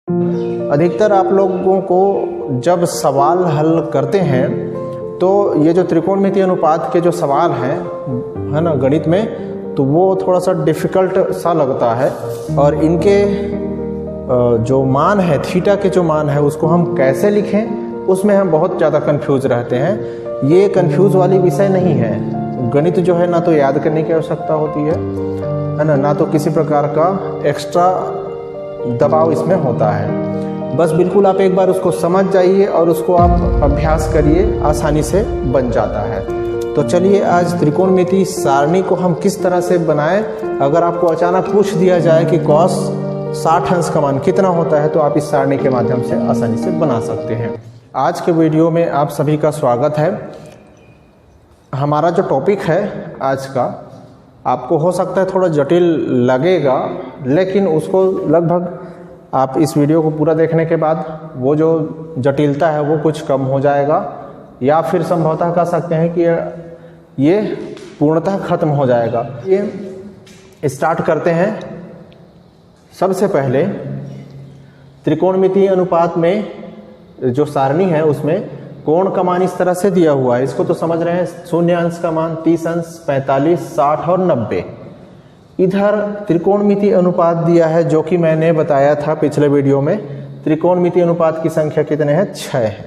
अधिकतर आप लोगों को जब सवाल हल करते हैं तो ये जो त्रिकोणमितीय अनुपात के जो सवाल हैं है ना गणित में, तो वो थोड़ा सा डिफ़िकल्ट सा लगता है और इनके जो मान है थीटा के जो मान है उसको हम कैसे लिखें उसमें हम बहुत ज़्यादा कंफ्यूज रहते हैं। ये कंफ्यूज वाली विषय नहीं है। गणित जो है ना तो याद करने की आवश्यकता होती है ना तो किसी प्रकार का एक्स्ट्रा दबाव इसमें होता है। बस बिल्कुल आप एक बार उसको समझ जाइए और उसको आप अभ्यास करिए, आसानी से बन जाता है। तो चलिए आज त्रिकोणमितीय सारणी को हम किस तरह से बनाएं। अगर आपको अचानक पूछ दिया जाए कि cos 60 अंश का मान कितना होता है तो आप इस सारणी के माध्यम से आसानी से बना सकते हैं। आज के वीडियो में आप सभी का स्वागत है। हमारा जो टॉपिक है आज का, आपको हो सकता है थोड़ा जटिल लगेगा, लेकिन उसको लगभग आप इस वीडियो को पूरा देखने के बाद वो जो जटिलता है वो कुछ कम हो जाएगा, या फिर संभवतः कह सकते हैं कि ये पूर्णतः खत्म हो जाएगा। ये स्टार्ट करते हैं। सबसे पहले त्रिकोणमितीय अनुपात में जो सारणी है उसमें कोण का मान इस तरह से दिया हुआ है। इसको तो समझ रहे हैं, 0 अंश का मान 30 अंश, 45, 60 और 90। इधर त्रिकोणमितीय अनुपात दिया है जो कि मैंने बताया था पिछले वीडियो में। त्रिकोणमितीय अनुपात की संख्या कितने हैं? 6 है।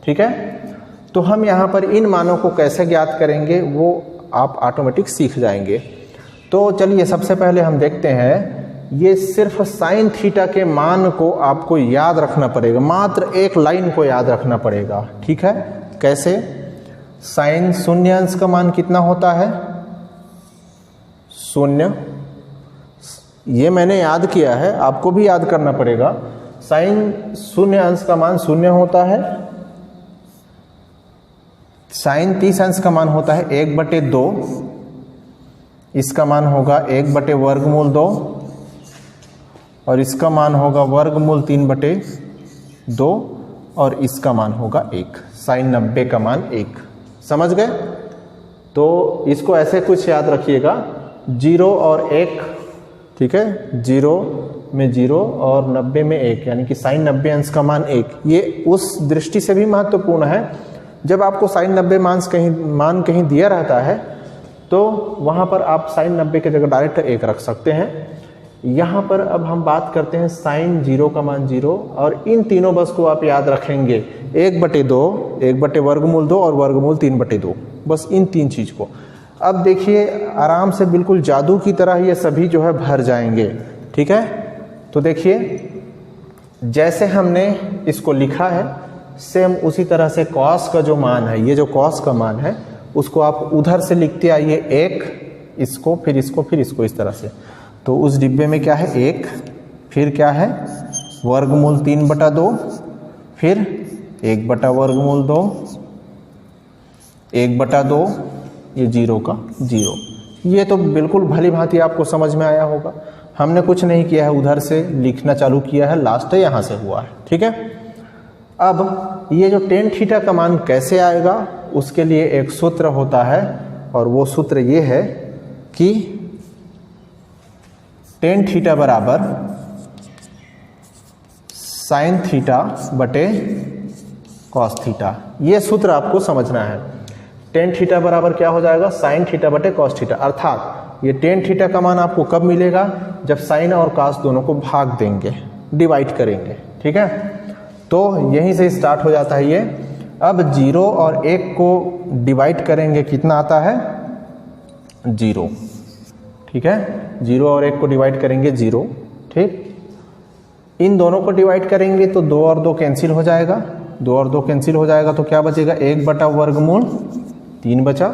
ठीक है, तो हम यहाँ पर इन मानों को कैसे ज्ञात करेंगे वो आप ऑटोमेटिक सीख जाएंगे। तो चलिए सबसे पहले हम देखते हैं। ये सिर्फ साइन थीटा के मान को आपको याद रखना पड़ेगा, मात्र एक लाइन को याद रखना पड़ेगा। ठीक है, कैसे? साइन 0 अंश का मान कितना होता है? 0। ये मैंने याद किया है, आपको भी याद करना पड़ेगा। साइन 0 अंश का मान 0 होता है। साइन 30 अंश का मान होता है 1/2। इसका मान होगा 1/√2 और इसका मान होगा वर्गमूल 3/2 और इसका मान होगा 1। साइन 90 का मान 1। समझ गए? तो इसको ऐसे कुछ याद रखिएगा, 0 और 1। ठीक है, 0 में 0 और 90 में 1, यानी कि साइन 90 अंश का मान 1। ये उस दृष्टि से भी महत्वपूर्ण है, जब आपको साइन 90 मान कहीं दिया रहता है तो वहाँ पर आप साइन 90 की जगह डायरेक्ट 1 रख सकते हैं। यहाँ पर अब हम बात करते हैं साइन 0 का मान 0, और इन तीनों बस को आप याद रखेंगे, 1/2, 1/√2 और वर्गमूल 3/2। बस इन 3 चीज़ को। अब देखिए आराम से बिल्कुल जादू की तरह ये सभी जो है भर जाएंगे। ठीक है, तो देखिए जैसे हमने इसको लिखा है सेम उसी तरह से कॉस का जो मान है, ये जो कॉस का मान है उसको आप उधर से लिखते आइए, 1, इसको फिर इसको फिर इसको, इस तरह से। तो उस डिब्बे में क्या है? 1, फिर क्या है? वर्गमूल 3/2, फिर 1/√2, 1/2, ये 0 का 0। ये तो बिल्कुल भली भांति आपको समझ में आया होगा। हमने कुछ नहीं किया है, उधर से लिखना चालू किया है, लास्ट यहाँ से हुआ है। ठीक है, अब ये जो tan थीटा का मान कैसे आएगा उसके लिए एक सूत्र होता है, और वो सूत्र ये है कि tan थीटा बराबर साइन थीटा बटे कॉस थीटा। ये सूत्र आपको समझना है। tan थीटा बराबर क्या हो जाएगा? साइन थीटा बटे कॉस थीटा। अर्थात ये tan थीटा का मान आपको कब मिलेगा? जब साइन और कॉस दोनों को भाग देंगे, डिवाइड करेंगे। ठीक है, तो यहीं से स्टार्ट हो जाता है ये। अब 0 और 1 को डिवाइड करेंगे, कितना आता है? 0। ठीक है, 0 और 1 को डिवाइड करेंगे 0। ठीक, इन दोनों को डिवाइड करेंगे तो 2 और 2 कैंसिल हो जाएगा, 2 और 2 कैंसिल हो जाएगा तो क्या बचेगा? 1/√3 बचा।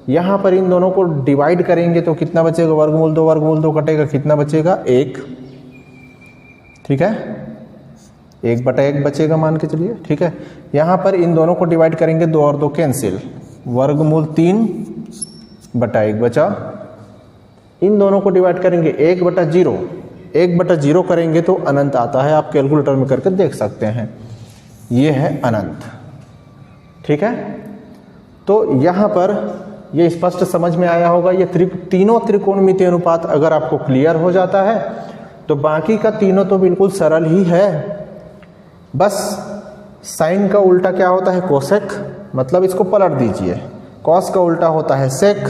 यहाँ पर इन दोनों को डिवाइड करेंगे तो कितना बचेगा? वर्गमूल 2 कटेगा, कितना बचेगा? 1। ठीक है, 1/1 बचेगा मान के चलिए। ठीक है, यहाँ पर इन दोनों को डिवाइड करेंगे, 2 और 2 कैंसिल, वर्गमूल 3/1 बचा। इन दोनों को डिवाइड करेंगे 1/0, 1/0 करेंगे तो अनंत आता है। आप कैलकुलेटर में करके देख सकते हैं, ये है अनंत। ठीक है, तो यहाँ पर ये स्पष्ट समझ में आया होगा। ये तीनों त्रिकोणमितीय अनुपात अगर आपको क्लियर हो जाता है तो बाकी का तीनों तो बिल्कुल सरल ही है। बस साइन का उल्टा क्या होता है? कोसेक, मतलब इसको पलट दीजिए। कॉस का उल्टा होता है सेक,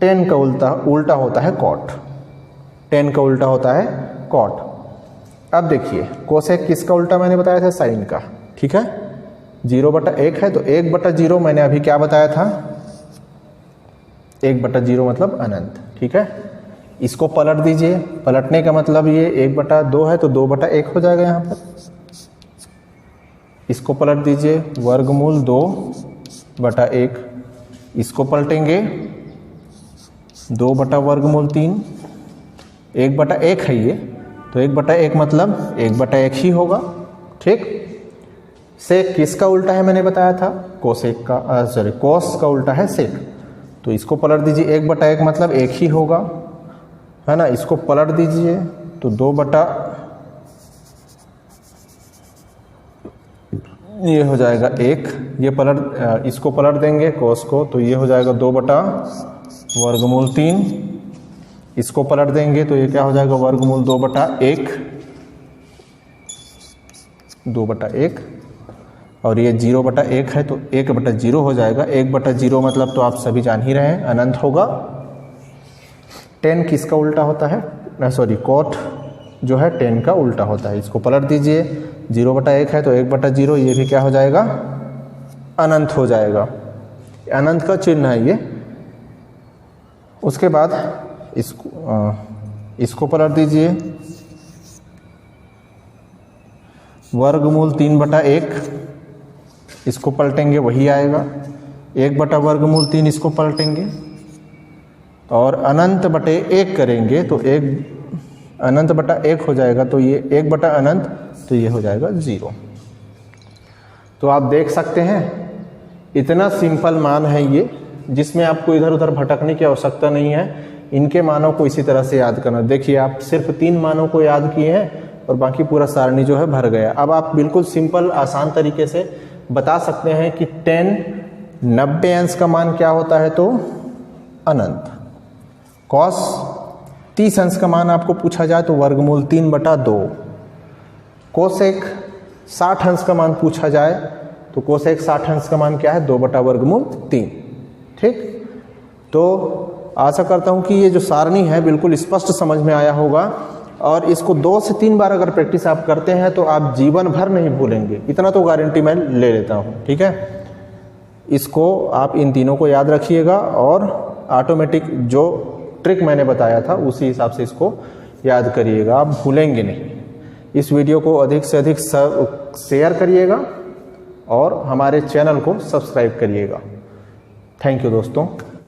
टेन का उल्टा होता है कॉट, टेन का उल्टा होता है कॉट। अब देखिए कोसेक किसका उल्टा मैंने बताया था? साइन का, ठीक है। 0/1 है तो 1/0 मैंने अभी क्या बताया था? 1/0 मतलब अनंत, ठीक है। इसको पलट दीजिए, पलटने का मतलब ये 1/2 है तो 2/1 हो जाएगा यहाँ पर। इसको पलट दीजिए, वर्गमूल 2/1। इसको पलटेंगे 2/वर्गमूल 3, 1/1 है ये तो 1/1 मतलब 1/1 ही होगा, ठीक। सेक किसका उल्टा है मैंने बताया था? कोसेक का, सॉरी कोस का उल्टा है सेक। तो इसको पलट दीजिए, 1/1 मतलब 1 ही होगा, है ना। इसको पलट दीजिए तो 2 ये हो जाएगा 1। ये इसको पलट देंगे कोस को तो ये हो जाएगा 2/वर्गमूल 3। इसको पलट देंगे तो ये क्या हो जाएगा? वर्गमूल 2/1, 2/1। और ये 0/1 है तो 1/0 हो जाएगा। 1/0 मतलब तो आप सभी जान ही रहे हैं, अनंत होगा। 10 किसका उल्टा होता है? सॉरी कॉट जो है 10 का उल्टा होता है। इसको पलट दीजिए, 0/1 है तो 1/0, ये भी क्या हो जाएगा? अनंत हो जाएगा। अनंत का चिन्ह है ये। उसके बाद इसको पलट दीजिए, वर्गमूल 3/1। इसको पलटेंगे वही आएगा। 1/वर्गमूल 3 इसको पलटेंगे और अनंत/1 करेंगे तो 1 अनंत/1 हो जाएगा। तो ये 1/अनंत तो ये हो जाएगा 0। तो आप देख सकते हैं इतना सिंपल मान है ये, जिसमें आपको इधर उधर भटकने की आवश्यकता नहीं है। इनके मानों को इसी तरह से याद करना। देखिए आप सिर्फ 3 मानों को याद किए हैं और बाकी पूरा सारणी जो है भर गया। अब आप बिल्कुल सिंपल आसान तरीके से बता सकते हैं कि 10 90 अंश का मान क्या होता है? तो अनंत। कॉस 30 अंश का मान आपको पूछा जाए तो वर्गमूल 3/2। कोसेक 60 अंश का मान पूछा जाए तो कोसेक 60 अंश का मान क्या है? 2/वर्गमूल 3, ठीक। तो आशा करता हूं कि ये जो सारणी है बिल्कुल स्पष्ट समझ में आया होगा और इसको 2 से 3 बार अगर प्रैक्टिस आप करते हैं तो आप जीवन भर नहीं भूलेंगे, इतना तो गारंटी मैं ले लेता हूं, ठीक है। इसको आप इन तीनों को याद रखिएगा और ऑटोमेटिक जो ट्रिक मैंने बताया था उसी हिसाब से इसको याद करिएगा, आप भूलेंगे नहीं। इस वीडियो को अधिक से अधिक शेयर करिएगा और हमारे चैनल को सब्सक्राइब करिएगा। थैंक यू दोस्तों।